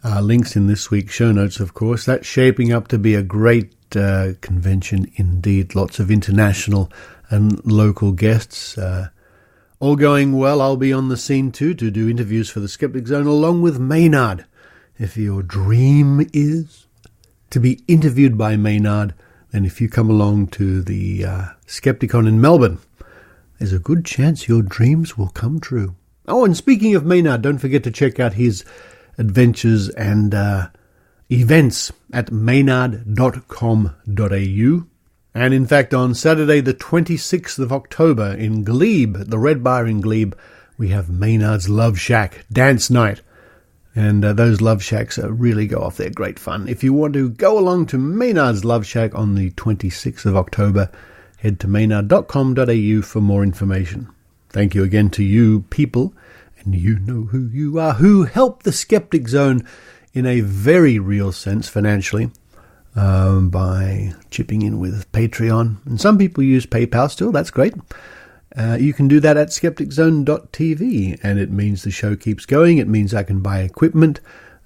Links in this week's show notes, of course. That's shaping up to be a great convention indeed. Lots of international and local guests. All going well, I'll be on the scene too to do interviews for the Skeptic Zone along with Maynard. If your dream is to be interviewed by Maynard, then if you come along to the Skepticon in Melbourne, there's a good chance your dreams will come true. Oh, and speaking of Maynard, don't forget to check out his adventures and events at maynard.com.au. And in fact, on Saturday the 26th of October in Glebe, at the Red Bar in Glebe, we have Maynard's Love Shack Dance Night. And those Love Shacks really go off. They're great fun. If you want to go along to Maynard's Love Shack on the 26th of October, head to maynard.com.au for more information. thank you again to you people, and you know who you are, who help the Skeptic Zone in a very real sense financially by chipping in with Patreon. And some people use PayPal still, that's great. You can do that at skepticzone.tv, and it means the show keeps going. It means I can buy equipment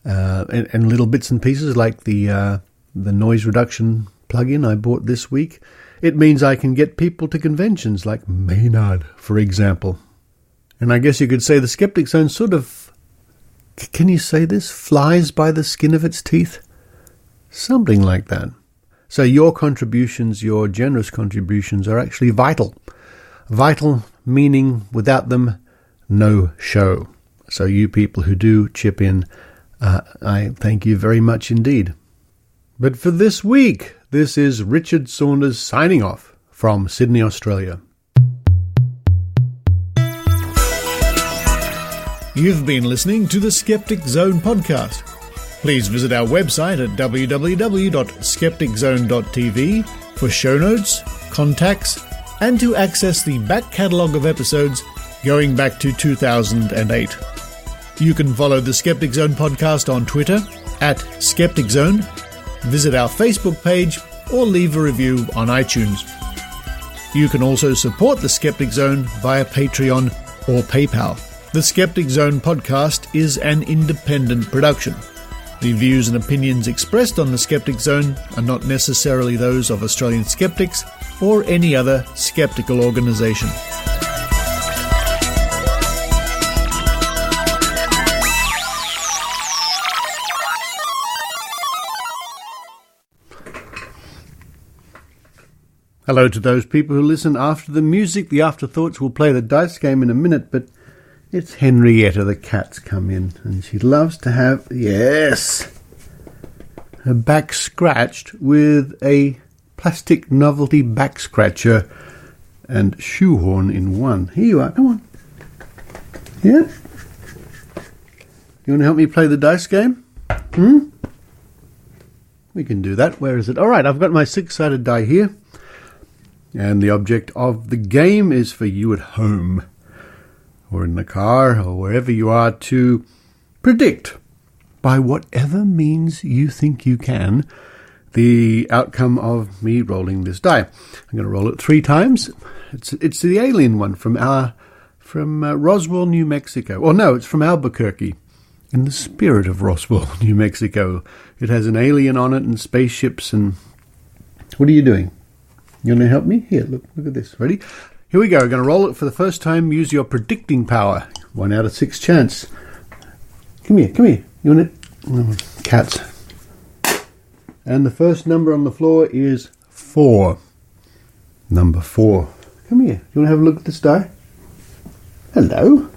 and little bits and pieces like the noise reduction plugin I bought this week. It means I can get people to conventions like Maynard, for example. And I guess you could say the Skeptic Zone sort of, can you say this, flies by the skin of its teeth? Something like that. So your contributions, your generous contributions, are actually vital. Vital meaning without them, no show. So you people who do chip in, I thank you very much indeed. But for this week, this is Richard Saunders signing off from Sydney, Australia. You've been listening to the Skeptic Zone podcast. Please visit our website at www.skepticzone.tv for show notes, contacts, and to access the back catalogue of episodes going back to 2008. You can follow the Skeptic Zone podcast on Twitter at Skeptic Zone, visit our Facebook page, or leave a review on iTunes. You can also support the Skeptic Zone via Patreon or PayPal. The Skeptic Zone podcast is an independent production. The views and opinions expressed on the Skeptic Zone are not necessarily those of Australian Skeptics or any other skeptical organisation. Hello to those people who listen after the music. The Afterthoughts will play the dice game in a minute, but it's Henrietta the cat's come in, and she loves to have, yes, her back scratched with a plastic novelty back scratcher and shoehorn in one. Here you are, come on. Yeah? You want to help me play the dice game? We can do that. Where is it? All right, I've got my six-sided die here. And the object of the game is for you at home, or in the car, or wherever you are, to predict, by whatever means you think you can, the outcome of me rolling this die. I'm going to roll it 3 times. It's the alien one from Roswell, New Mexico. Or no, it's from Albuquerque, in the spirit of Roswell, New Mexico. It has an alien on it and spaceships and... What are you doing? You want to help me? Here, look at this. Ready? Here we go. We're going to roll it for the first time. Use your predicting power. 1 out of 6 chance. Come here. You want it? Oh, cats. And the first number on the floor is 4. Number 4. Come here. You want to have a look at this die? Hello.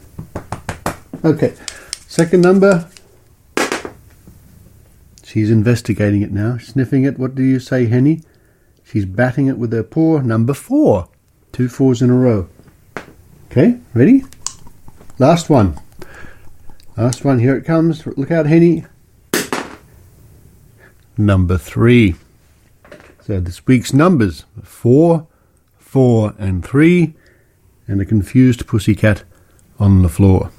Okay. Second number. She's investigating it now. Sniffing it. What do you say, Henny? She's batting it with her paw. Number 4. 2 4s in a row. Okay, ready? Last one. Last one, here it comes. Look out, Henny. Number 3. So this week's numbers: 4, 4 and 3, and a confused pussycat on the floor.